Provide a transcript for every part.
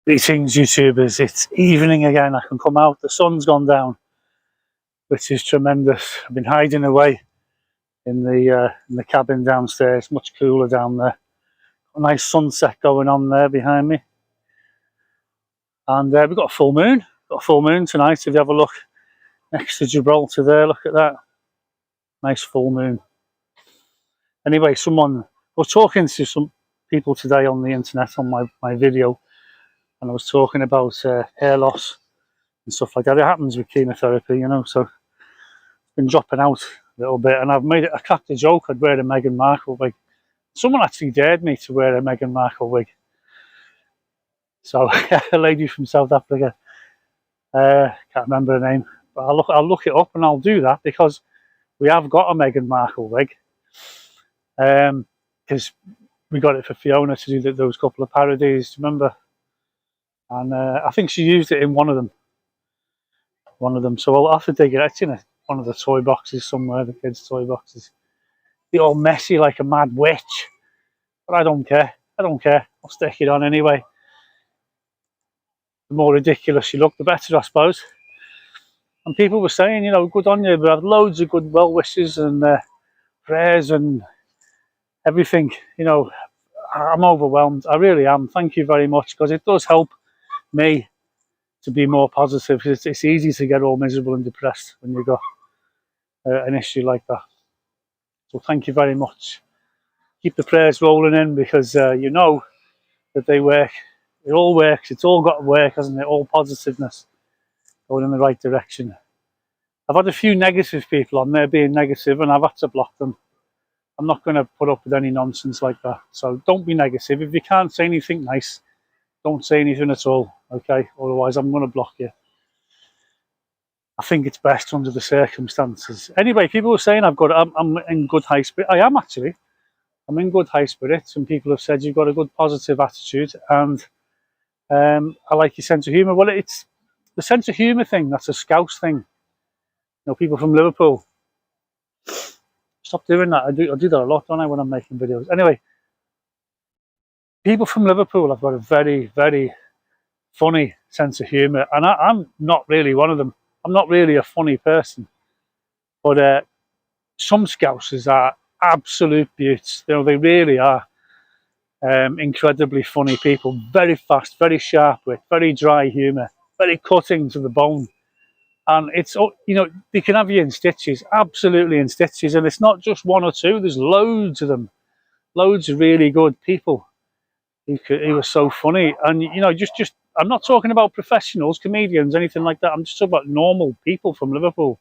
Greetings, YouTubers. It's evening again. I can come out. The sun's gone down, which is tremendous. I've been hiding away in the cabin downstairs. Much cooler down there. A nice sunset going on there behind me, and we've got a full moon. Got a full moon tonight. If you have a look next to Gibraltar there, look at that. Nice full moon. Anyway, I was talking to some people today on the internet on my video. And I was talking about hair loss and stuff like that. It happens with chemotherapy, you know, so it's been dropping out a little bit. And I cracked a joke, I'd wear a Meghan Markle wig. Someone actually dared me to wear a Meghan Markle wig. So, a lady from South Africa, can't remember her name, but I'll look it up and I'll do that because we have got a Meghan Markle wig. Because we got it for Fiona to do those couple of parodies, remember? And I think she used it in one of them. So I'll have to dig it. It's in one of the toy boxes somewhere, the kids' toy boxes. They're all messy like a mad witch. But I don't care. I'll stick it on anyway. The more ridiculous you look, the better, I suppose. And people were saying, you know, good on you. But I had loads of good well wishes and prayers and everything. You know, I'm overwhelmed. I really am. Thank you very much, because it does help me to be more positive. It's easy to get all miserable and depressed when you've got an issue like that. So thank you very much. Keep the prayers rolling in, because you know that they work. It all works. It's all got to work, hasn't it? All positiveness going in the right direction. I've had a few negative people on there being negative, and I've had to block them. I'm not going to put up with any nonsense like that. So don't be negative. If you can't say anything nice, don't say anything at all, okay? Otherwise, I'm going to block you. I think it's best under the circumstances. Anyway, people were saying I'm in good high spirits. I am actually. I'm in good high spirits, and people have said you've got a good positive attitude, and I like your sense of humour. Well, it's the sense of humour thing. That's a Scouse thing. You know, people from Liverpool. Stop doing that. I do that a lot, don't I, when I'm making videos? Anyway. People from Liverpool have got a very, very funny sense of humour, and I'm not really one of them. I'm not really a funny person, but some Scousers are absolute beauts. You know, they really are incredibly funny people. Very fast, very sharp wit, very dry humour, very cutting to the bone. And it's, you know, they can have you in stitches, absolutely in stitches. And it's not just one or two. There's loads of them, loads of really good people. He was so funny, and you know, just I'm not talking about professionals, comedians, anything like that. I'm just talking about normal people from Liverpool.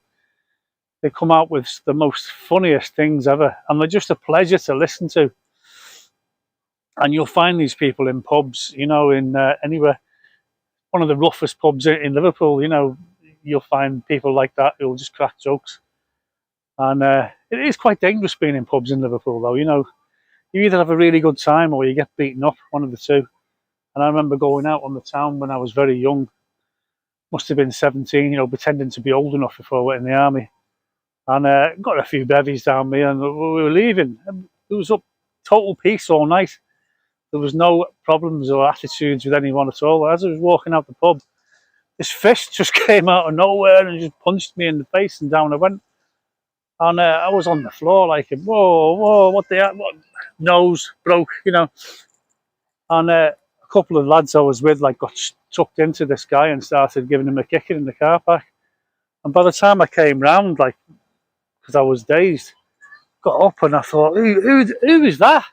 They come out with the most funniest things ever, and they're just a pleasure to listen to. And you'll find these people in pubs, you know, in anywhere. One of the roughest pubs in Liverpool, you know, you'll find people like that who'll just crack jokes. And it is quite dangerous being in pubs in Liverpool, though, you know. You either have a really good time or you get beaten up, one of the two. And I remember going out on the town when I was very young, must have been 17, you know, pretending to be old enough before I went in the army. And got a few bevies down me, and we were leaving. It was up total peace all night. There was no problems or attitudes with anyone at all. As I was walking out the pub, this fist just came out of nowhere and just punched me in the face, and down I went. And I was on the floor like, whoa, what the hell? What? Nose broke, you know. And a couple of lads I was with like got tucked into this guy and started giving him a kicking in the car park. And by the time I came round, like, because I was dazed, got up and I thought, who is that?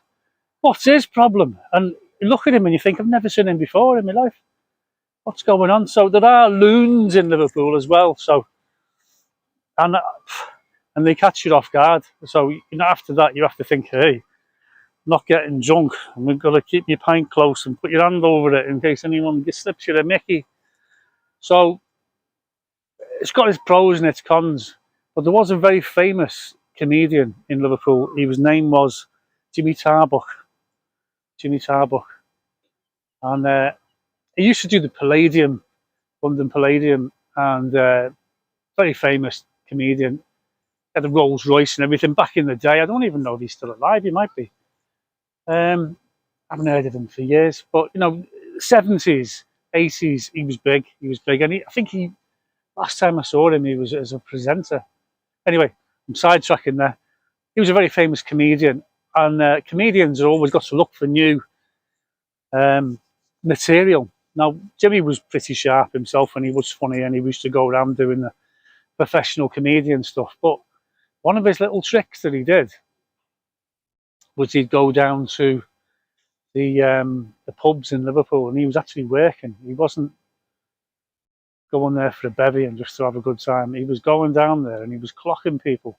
What's his problem? And you look at him and you think, I've never seen him before in my life. What's going on? So there are loons in Liverpool as well. So, and they catch you off guard. So, you know, after that, you have to think, hey, not getting drunk, and we've got to keep your pint close and put your hand over it in case anyone slips you a Mickey. So it's got its pros and its cons. But there was a very famous comedian in Liverpool. His name was Jimmy Tarbuck. And he used to do the Palladium, London Palladium, and very famous comedian. He had a Rolls Royce and everything back in the day. I don't even know if he's still alive. He might be. I haven't heard of him for years, but you know, 70s, 80s, he was big. He was big, and I think he last time I saw him, he was as a presenter. Anyway, I'm sidetracking there. He was a very famous comedian, and comedians are always got to look for new material. Now, Jimmy was pretty sharp himself, and he was funny, and he used to go around doing the professional comedian stuff. But one of his little tricks that he did was he'd go down to the pubs in Liverpool, and he was actually working. He wasn't going there for a bevy and just to have a good time. He was going down there and he was clocking people,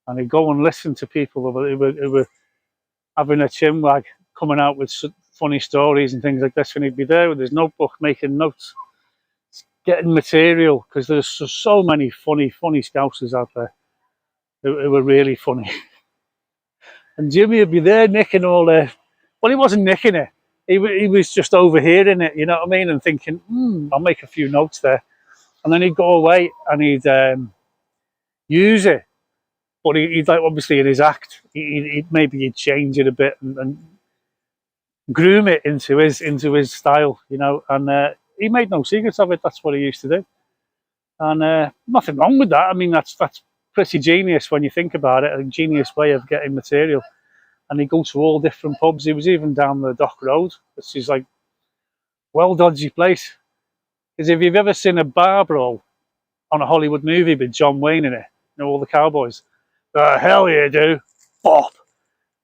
and he'd go and listen to people who were having a chinwag, coming out with funny stories and things like this, and he'd be there with his notebook making notes, getting material, because there's so many funny Scousers out there who were really funny. And Jimmy would be there nicking all the, well, he wasn't nicking it, he was just overhearing it, you know what I mean, and thinking, I'll make a few notes there. And then he'd go away and he'd use it, but he'd like, obviously in his act, maybe he'd change it a bit and groom it into his style, you know. And he made no secrets of it. That's what he used to do, and nothing wrong with that. I mean, that's pretty genius when you think about it. A genius way of getting material. And he'd go to all different pubs. He was even down the Dock Road, which is like well dodgy place. Because if you've ever seen a bar brawl on a Hollywood movie with John Wayne in it, you know, all the cowboys, the hell you do, bop.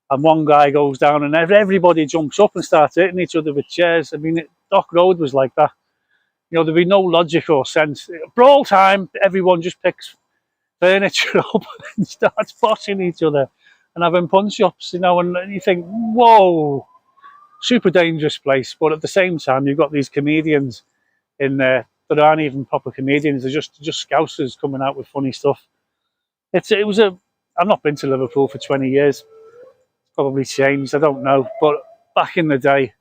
And one guy goes down and everybody jumps up and starts hitting each other with chairs. I mean, Dock Road was like that. You know, there'd be no logic or sense. Brawl time, everyone just picks furniture up and starts bossing each other and having punch-ups, you know, and you think, whoa, super dangerous place. But at the same time, you've got these comedians in there that aren't even proper comedians. They're just Scousers coming out with funny stuff. I've not been to Liverpool for 20 years. It's probably changed, I don't know. But back in the day,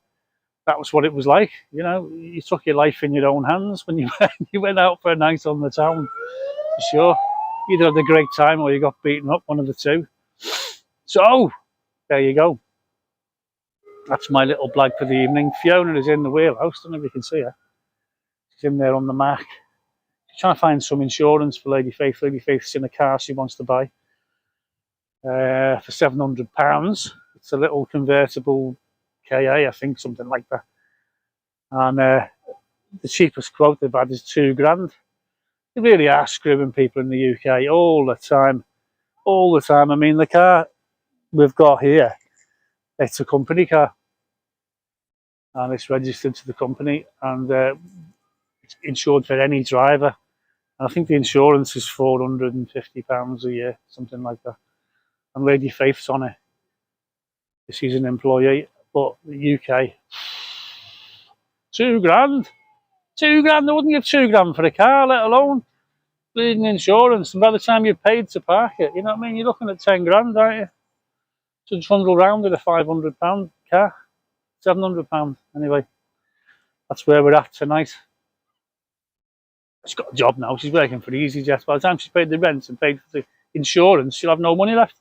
that was what it was like. You know, you took your life in your own hands when you went out for a night on the town, for sure. You either had a great time or you got beaten up, one of the two. So, there you go. That's my little blag for the evening. Fiona is in the wheelhouse. I don't know if you can see her. She's in there on the Mac. She's trying to find some insurance for Lady Faith. Lady Faith's in a car she wants to buy for £700. It's a little convertible KA, I think, something like that. And the cheapest quote they've had is £2,000. They really are screwing people in the UK all the time. All the time. I mean, the car we've got here, it's a company car. And it's registered to the company, and it's insured for any driver. And I think the insurance is £450 a year, something like that. And Lady Faith's on it. She's an employee, but the UK, £2,000. £2,000, they wouldn't give £2,000 for a car, let alone bleeding insurance. And by the time you've paid to park it, you know what I mean? You're looking at 10 grand, aren't you? To trundle around with a £500 car. £700 anyway. That's where we're at tonight. She's got a job now. She's working for EasyJet. By the time she's paid the rent and paid for the insurance, she'll have no money left.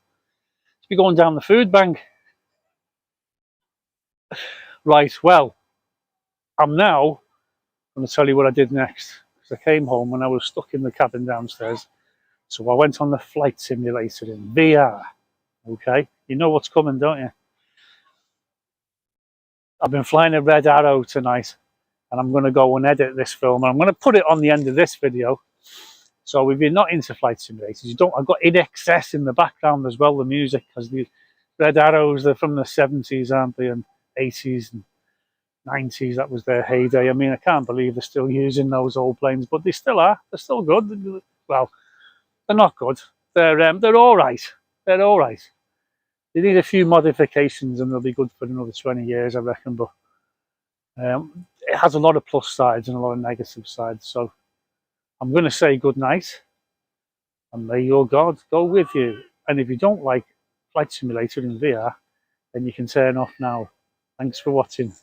She'll be going down the food bank. Right, well, I'm now going to tell you what I did next. Because I came home and I was stuck in the cabin downstairs. So I went on the flight simulator in VR. Okay, you know what's coming, don't you? I've been flying a Red Arrow tonight, and I'm going to go and edit this film, and I'm going to put it on the end of this video. So if you're not into flight simulators, I've got INXS in the background as well, the music, because the Red Arrows, they're from the 70s, aren't they, and 80s and 90s. That was their heyday. I mean, I can't believe they're still using those old planes, but they still are. They're still good. Well, they're not good. They're all right. They're all right. They need a few modifications and they'll be good for another 20 years, I reckon. But it has a lot of plus sides and a lot of negative sides. So I'm going to say good night, and may your God go with you. And if you don't like Flight Simulator in VR, then you can turn off now. Thanks for watching.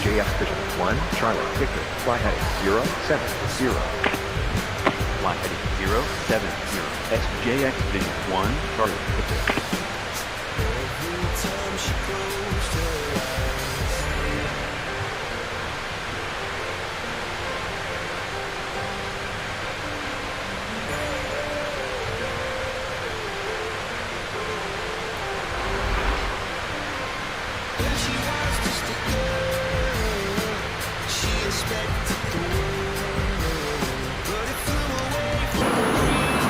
SJX Vision 1, Charlie Victor, fly heading 070. Fly heading 070. SJX Vision 1, Charlie Victor. Every time she closed her when she was just a girl, she expected the world, but it flew away from her reach.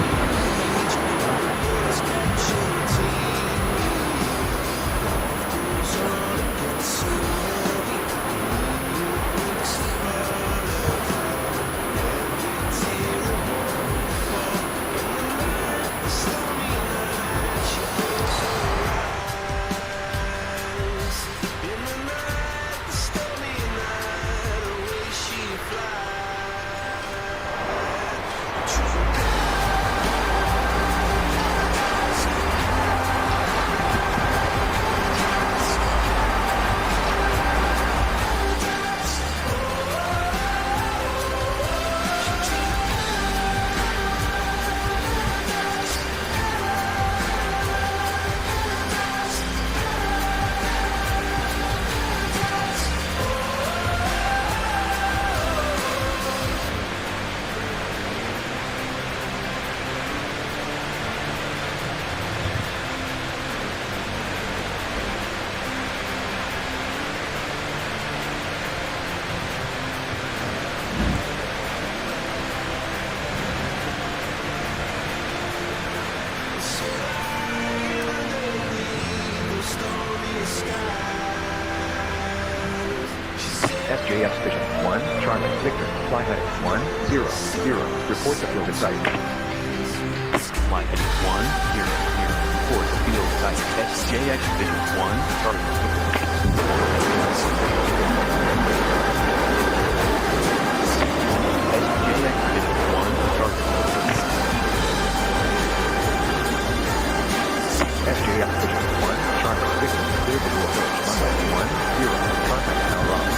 Bullets catching teeth, life goes on, it gets so heavy. It's the heart of every tear of waterfall. In the night, the stormy night, she closed her eyes. In the night, the stormy night, away she flies. True SJX Vision 1, Charlie Victor, fly heading 100. Report the field in sight. Fly heading 100. Report the field in sight. SJX Vision 1, Charlie Victor. SJX Vision 1, Charlie Victor. SJX Vision 1, Charlie Victor, clear visual approach, runway 10, contact power off,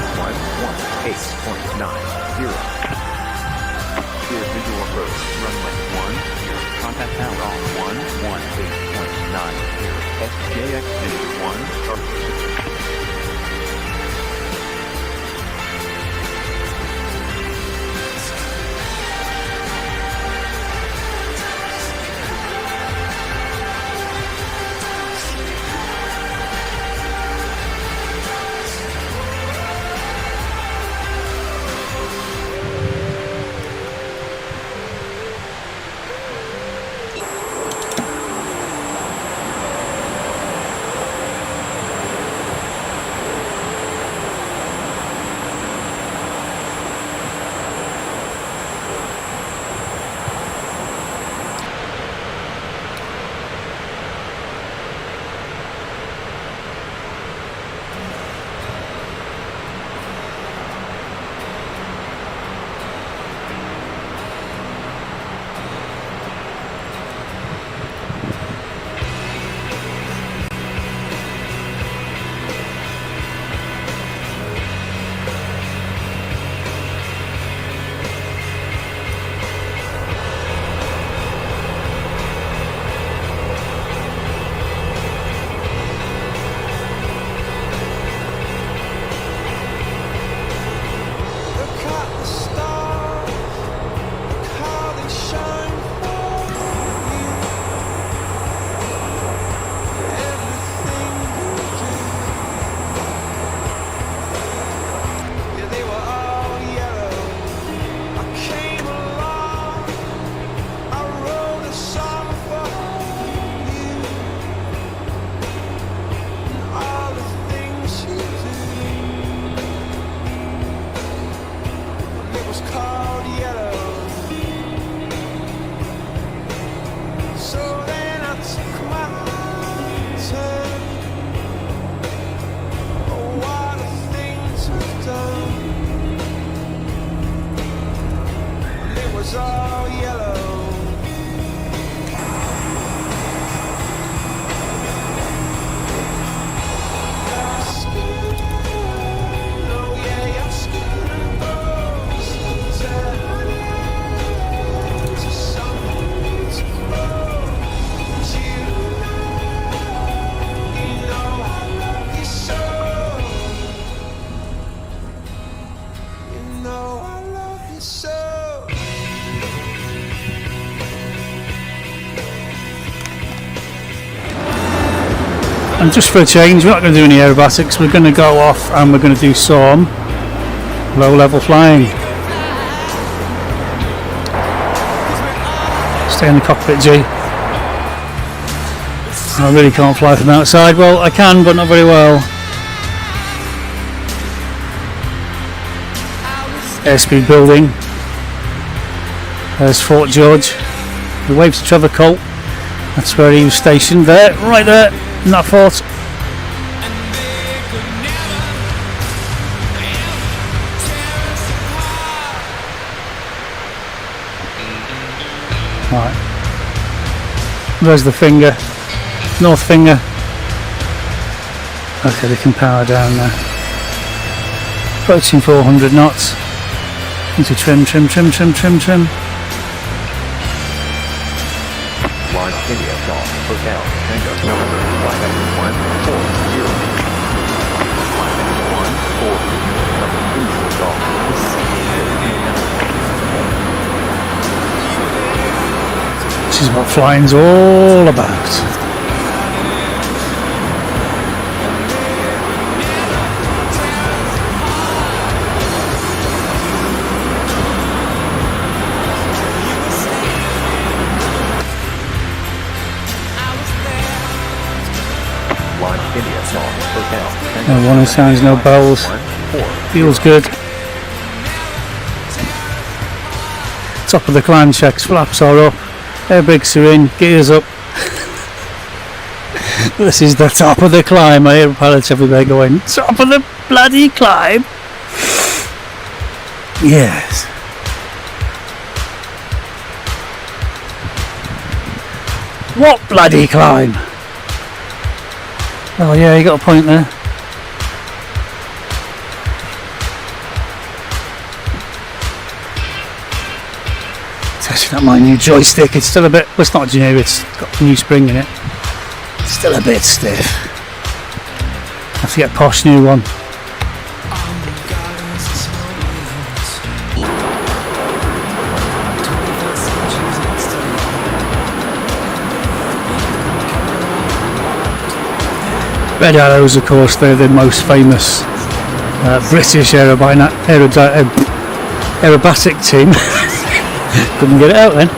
118.90. Clear visual approach, runway 10, contact power off, 118.90. SJX Vision 1, Charlie Victor. And just for a change, we're not going to do any aerobatics. We're going to go off and we're going to do some low-level flying. Stay in the cockpit, G. I really can't fly from outside. Well, I can, but not very well. Airspeed building. There's Fort George. We wave to Trevor Colt. That's where he was stationed. There, right there, in that fort. Right. There's the finger. North finger. Okay, they can power down now. Approaching 400 knots. Into trim. Line India Golf Hotel Tango November flight heading 140. Flight heading 140. Number India Golf. This is what flying's all about. No warning signs, no bells. Feels good. Top of the climb checks, flaps are up, air brakes are in, gears up. This is the top of the climb. I hear pilots everywhere going, top of the bloody climb. Yes. What bloody climb? Oh yeah, you got a point there. Testing out my new joystick. It's still a bit, well, it's not new, it's got a new spring in it. It's still a bit stiff. I have to get a posh new one. Red Arrows, of course, they're the most famous British aerobatic team. Couldn't get it out then.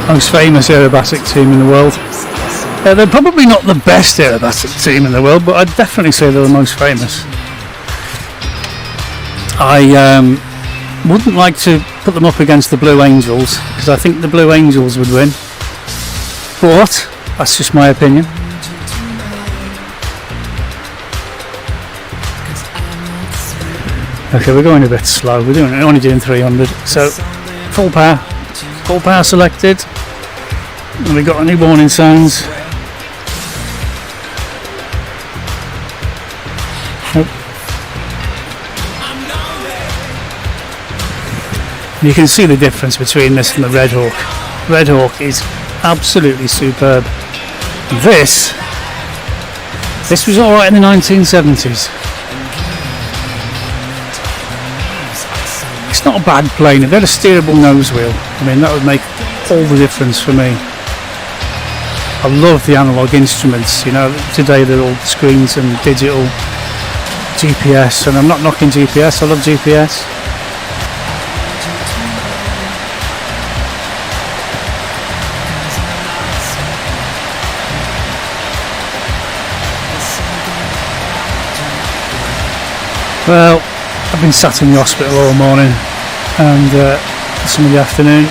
Most famous aerobatic team in the world. They're probably not the best aerobatic team in the world, but I'd definitely say they're the most famous. I wouldn't like to put them up against the Blue Angels, because I think the Blue Angels would win. But that's just my opinion. Okay, we're going a bit slow. We're only doing 300, so full power selected. And we got any warning signs? Nope. You can see the difference between this and the Red Hawk. Red Hawk is absolutely superb. This was alright in the 1970s. It's not a bad plane. If they had a steerable nose wheel, I mean, that would make all the difference for me. I love the analog instruments, you know, today they're all screens and digital GPS, and I'm not knocking GPS, I love GPS. Well, I've been sat in the hospital all morning and some of the afternoon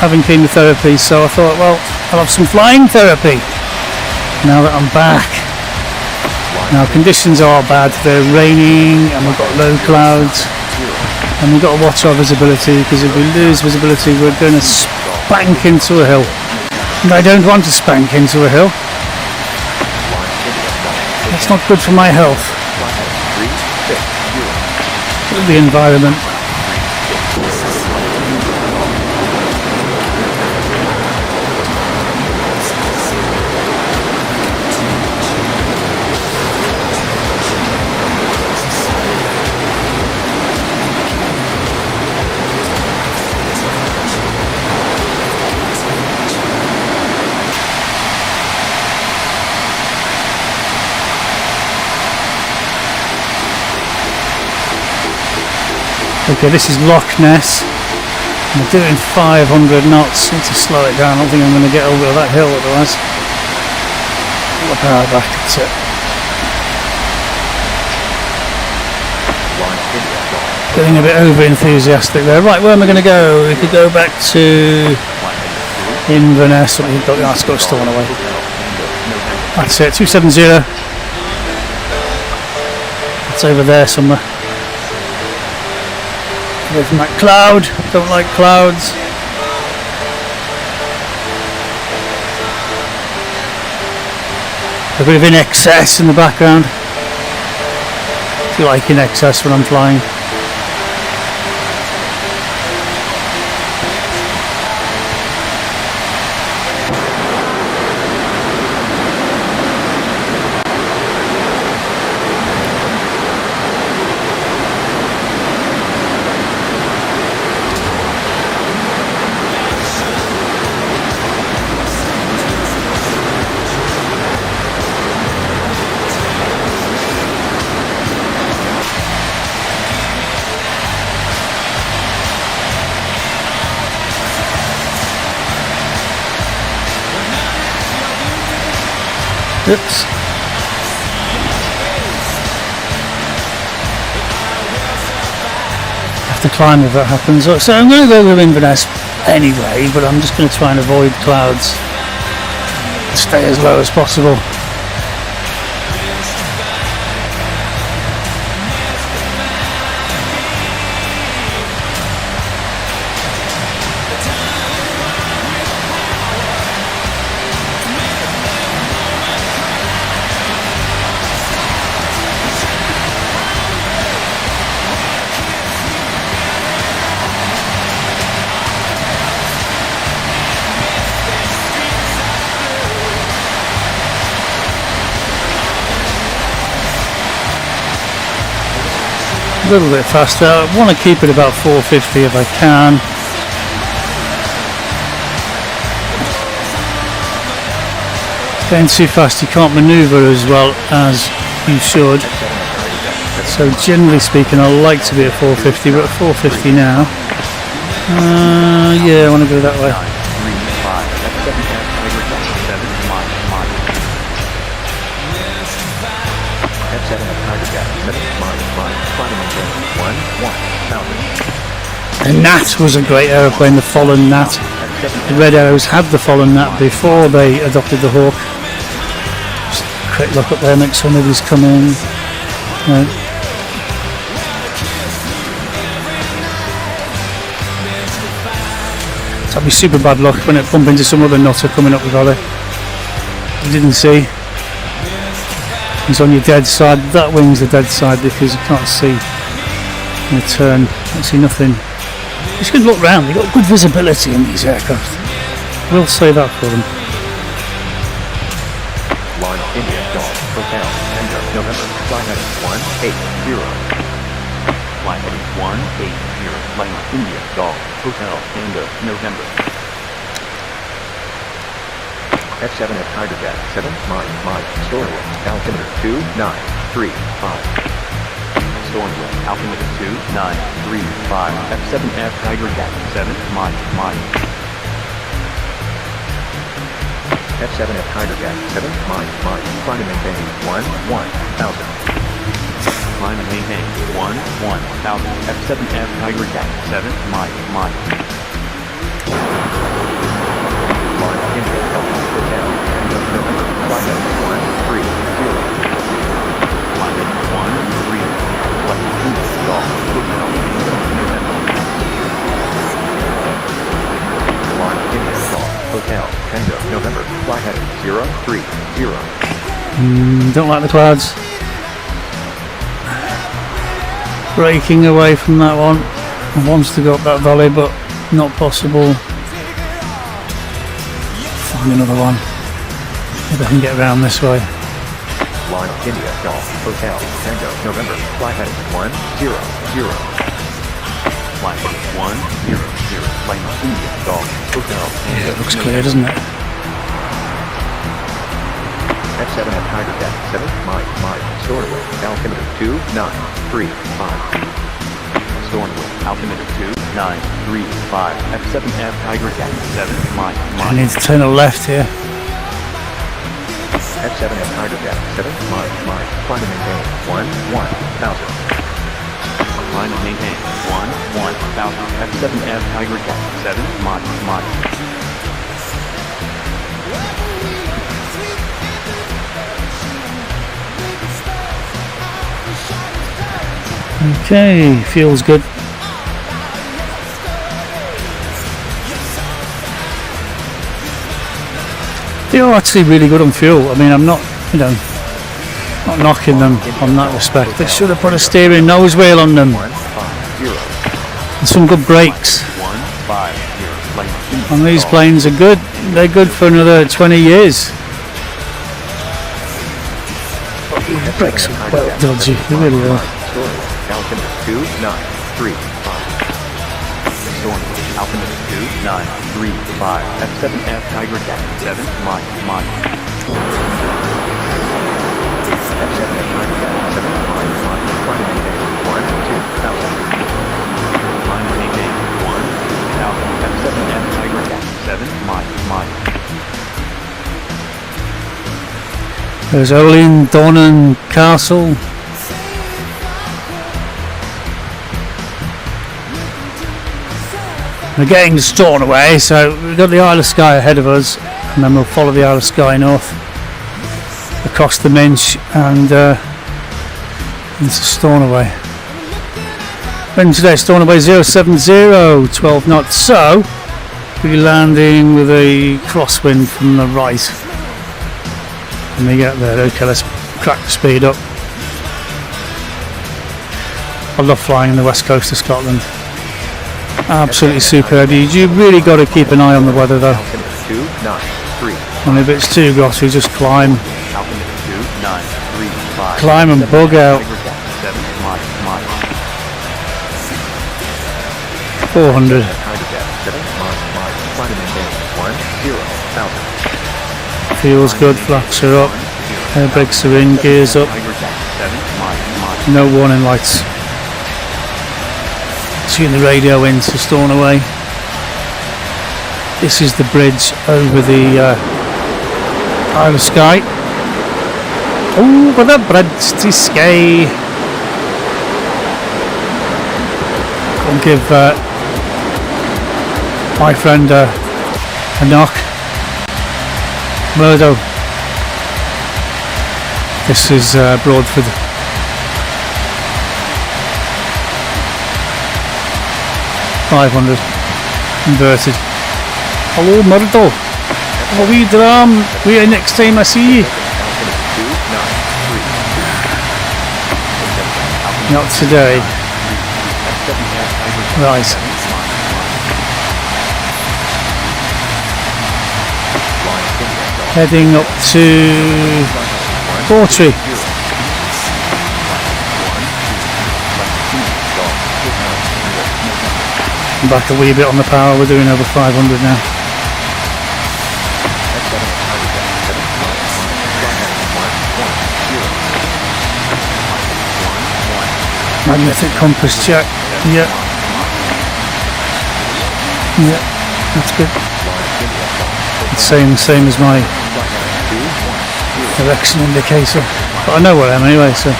having chemotherapy, so I thought, well, I'll have some flying therapy now that I'm back. Now conditions are bad, they're raining and we've got low clouds and we've got to watch our visibility, because if we lose visibility we're going to spank into a hill, and I don't want to spank into a hill. That's not good for my health. The environment. Okay, this is Loch Ness. I'm doing 500 knots. Need to slow it down. I don't think I'm going to get over that hill otherwise. Pull the power back. That's it. Launch India Golf. Getting a bit over enthusiastic there. Right, where am I going to go? We could go back to Inverness. That's got stolen away. That's it. 270. It's over there somewhere. Away from that cloud. Don't like clouds. A bit of INXS in the background. Do you like INXS when I'm flying? Oops. Have to climb if that happens. So I'm going to go with Inverness anyway, but I'm just going to try and avoid clouds. Stay as low as possible. A little bit faster. I want to keep it about 450 if I can. Going too fast, you can't manoeuvre as well as you should. So generally speaking, I like to be at 450. We're at 450 now. Yeah, I want to go that way. The Gnat was a great aeroplane, the Fallen Gnat. The Red Arrows had the Fallen Gnat before they adopted the Hawk. Just a quick look up there, make sure nobody's coming. No. So that'd be super bad luck when it bump into some other nutter coming up the valley. You didn't see. He's on your dead side. That wing's the dead side because you can't see in a turn. Can't see nothing. Just going to look round. You've got good visibility in these aircraft. We'll say that for them. Launch India Golf Hotel Tango November flight heading 180. Flight heading 180. Launch India Golf Hotel Tango November. F7 at Hydrojet 7 mile Stormwind altimeter 2935. Stormwind altimeter 2935. F7F Hydrojet 7 mile. F7F Hydrojet 7 mile. Climb and maintain 1000. Climb and maintain 1000. F7F Hydrojet 7 mile. Launch India Golf Hotel November flight heading 130. Flight heading 130. Flight India Golf Hotel November. Launch India Golf Hotel Tango November flight heading 030. Don't like the clouds. Breaking away from that one. I wants to go up that valley, but not possible. Find another one. Maybe I can get around this way. Launch India Golf Hotel Tango November flight heading 100. Flight heading 100. Flight India Golf Hotel Tango. Yeah, it looks clear, doesn't it? F7 at Hydrojet 7 mile Stormwind altimeter 2935. Stormwind, altimeter 2935, F7F, Tiger Cat 7, I mile. need to turn a left here. F7F, Tiger Cat 7, mile. Climb and maintain 1,000. Climb and maintain 1,000. F7F, Tiger Cat 7, mile. Okay, feels good. They are actually really good on fuel. I mean, I'm not, not knocking them on that respect. They should have put a steering nose wheel on them 150. and some good brakes. 150. And these planes are good. They're good for another 20 years. The brakes are well dodgy. They really are. Altimeter 2935. Storm, altimeter 2935. F7F, Tiger Cat 7, mile. F7F, Tiger Cat 7, mile. Climb and maintain 1,000. Climb and maintain 1,000. F7F, Tiger Cat 7, mile. There's Olin, Donnan, Castle. We're getting Stornoway, so we've got the Isle of Skye ahead of us, and then we'll follow the Isle of Skye north across the Minch and into Stornoway. Wind today, Stornoway 070, 12 knots, so we'll be landing with a crosswind from the right when we get there. Okay, let's crack the speed up. I love flying in the west coast of Scotland. Absolutely superb. You really got to keep an eye on the weather though. Altimeter 293. And if it's too grotty, just climb Altimeter 2935. Climb and bug out. 400. Feels good, flaps are up, air brakes are in, gears up, no warning lights. Seeing the radio into Stornoway. This is the bridge over the Isle of Skye. Over the bridge to Skye. I'll give my friend a knock. Murdo. This is Broadford. $500 inverted. Hello Murdo. How are we drum? Wait next time I see you. Not today. Right. Heading up to Portree. Back a wee bit on the power, we're doing over 500 now. Magnetic compass check. Yeah. Yeah, that's good. It's same as my direction indicator. But I know where I am anyway, so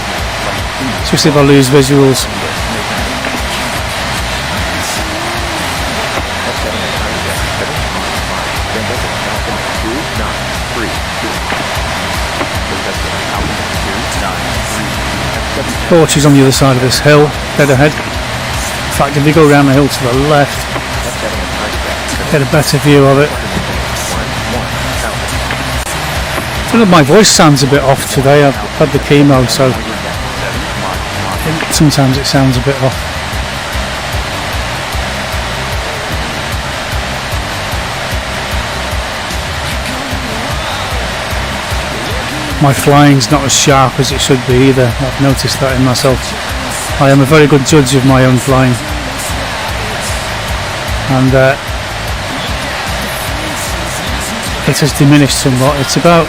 especially if I lose visuals. Portree's on the other side of this hill, dead ahead. In fact, if you go around the hill to the left, get a better view of it. I don't know if my voice sounds a bit off today. I've had the chemo, so sometimes it sounds a bit off. My flying's not as sharp as it should be either. I've noticed that in myself. I am a very good judge of my own flying. And it has diminished somewhat. It's about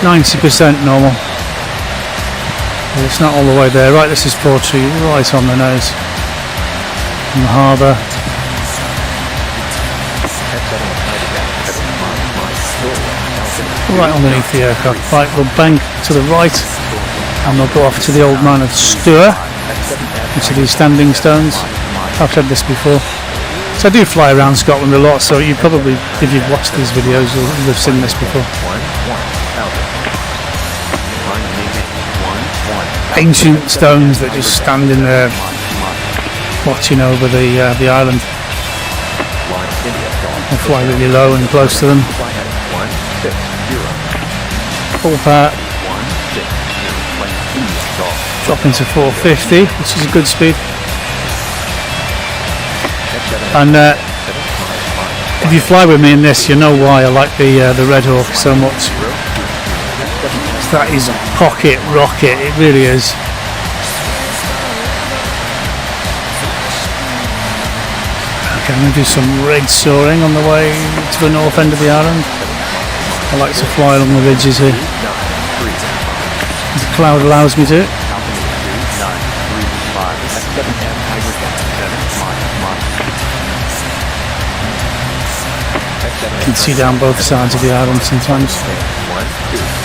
90% normal. But it's not all the way there. Right, this is Portree, right on the nose. in the harbour. Right underneath the aircraft. Right, we'll bank to the right and we'll go off to the old man of Stour, which are these standing stones. I've said this before. So I do fly around Scotland a lot, so you probably, if you've watched these videos, you'll have seen this before. Ancient stones that just stand in there watching over the island. I fly really low and close to them. Full power. Dropping to 450, which is a good speed. And if you fly with me in this, you know why I like the Red Hawk so much. That is a pocket rocket, it really is. Okay, I'm going to do some ridge soaring on the way to the north end of the island. I like to fly along the ridges here. The cloud allows me to. You can see down both sides of the island sometimes.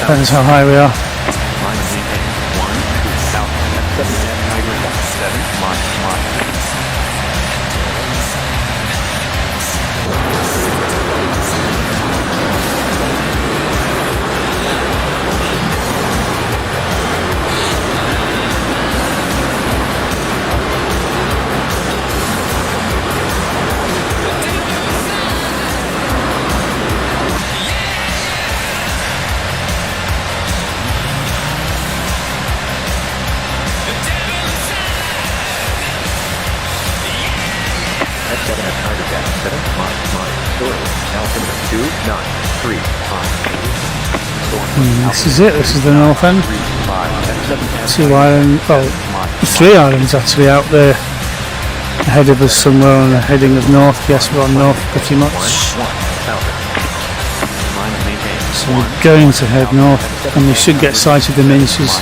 Depends how high we are. This is it, this is the north end. 2 islands, well, 3 islands actually out there ahead of us somewhere on the heading of north. Yes, we're on north pretty much. So we're going to head north and we should get sight of the Minches.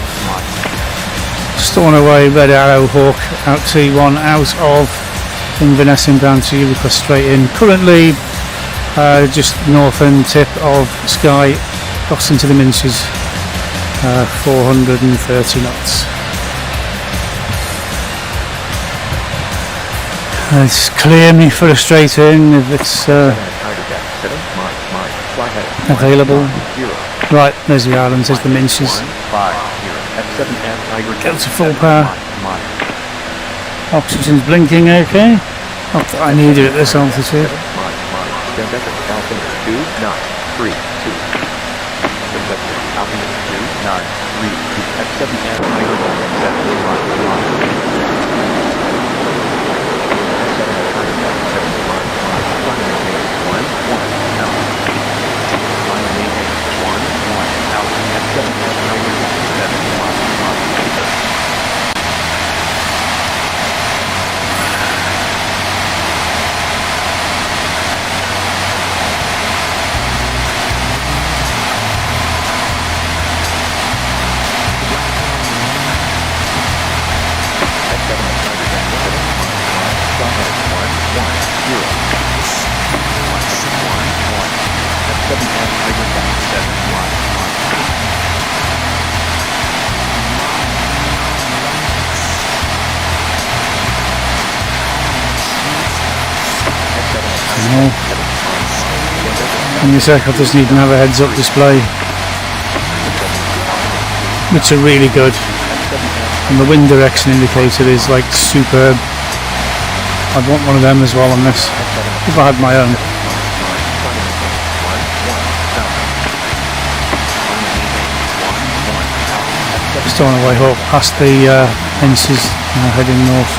Storm away, Red Arrow, Hawk, out T1, out of Inverness down to Utica, straight in. Currently just northern tip of Skye, crossing to the Minches, 430 knots. It's clear me for a straight in if it's available. Right, there's the islands, there's the Minches. Go to full power. Oxygen's blinking okay. Not that I need it at this altitude. And this aircraft doesn't even have a heads-up display, which are really good. And the wind direction indicator is like superb. I'd want one of them as well on this, if I had my own. Just on our way up past the Minches, heading north.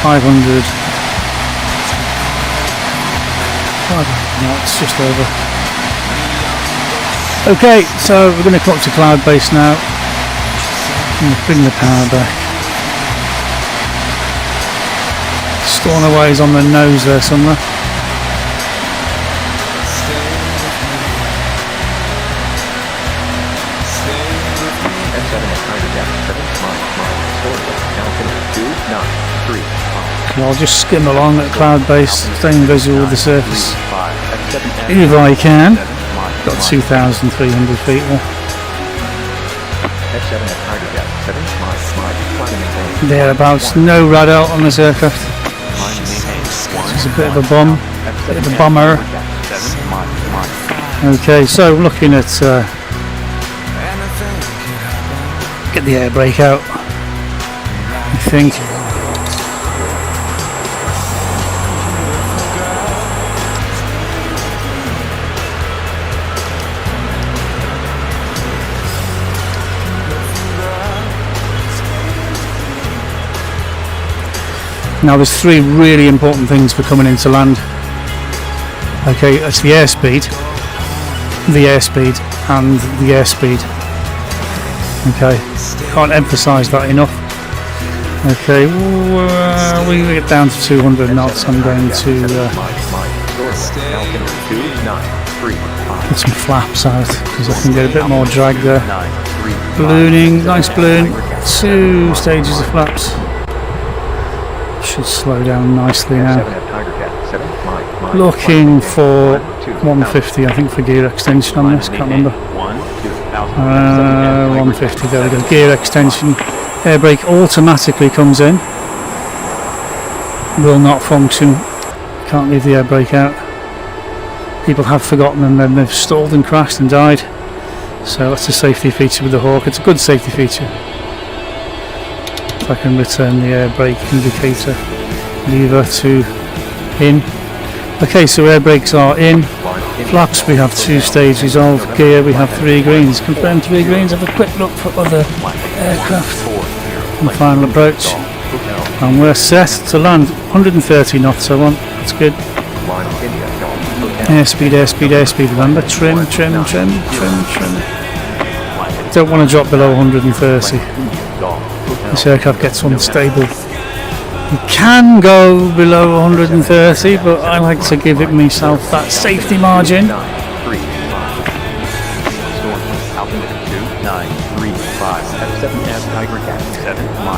500. No, it's just over. Okay, so we're going to come up to cloud base now. I'm going to bring the power back. Stornoway is on the nose there somewhere. So I'll just skim along at cloud base, staying visual with the surface 5, F7, if I can. 7, mod, Got 2,300 feet there. F7 at target depth, 7, mod, climb and maintain. Thereabouts, no radar on this aircraft. Climb and maintain. 1, It's a bit of a bomb, F7 bit of a at bomber. target depth, 7, mod. Okay, so looking at get the air brake out, I think. Now there's three really important things for coming into land. Okay, that's the airspeed, and the airspeed. Okay, can't emphasize that enough. Okay, we get down to 200 knots. I'm going to put some flaps out because I can get a bit more drag there. Ballooning, nice balloon, 2 stages of flaps. Should slow down nicely now. Looking for 150, I think, for gear extension on this, can't remember. 150, there we go, gear extension. Air brake automatically comes in. Will not function, can't leave the air brake out. People have forgotten and then they've stalled and crashed and died. So that's a safety feature with the Hawk, it's a good safety feature. If I can return the air brake indicator lever to in. Okay, so air brakes are in. Flaps we have 2 stages of. Gear we have 3 greens. Confirm 3 greens. Have a quick look for other aircraft. And the final approach. And we're set to land. 130 knots I want. That's good. Airspeed, airspeed, airspeed. Remember, trim. Don't want to drop below 130. This aircraft gets unstable. You can go below 130, but I like to give it myself that safety margin.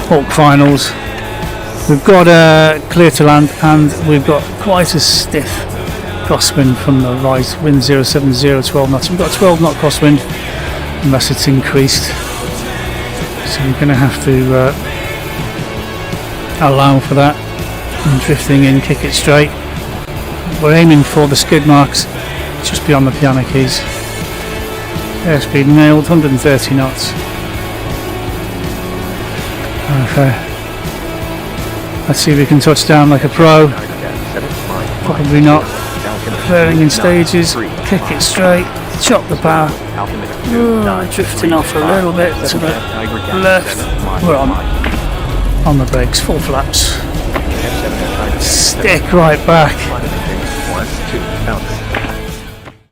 Hawk finals. We've got clear to land, and we've got quite a stiff crosswind from the right. Wind 070, 12 knots. We've got a 12 knot crosswind, unless it's increased. So we're going to have to allow for that. And drifting in, kick it straight. We're aiming for the skid marks just beyond the piano keys. Airspeed nailed, 130 knots. Okay. Let's see if we can touch down like a pro. Probably not. Flaring in stages, kick it straight, chop the power. Drifting off a little bit to the left. We're on the brakes, full flaps. Stick right back.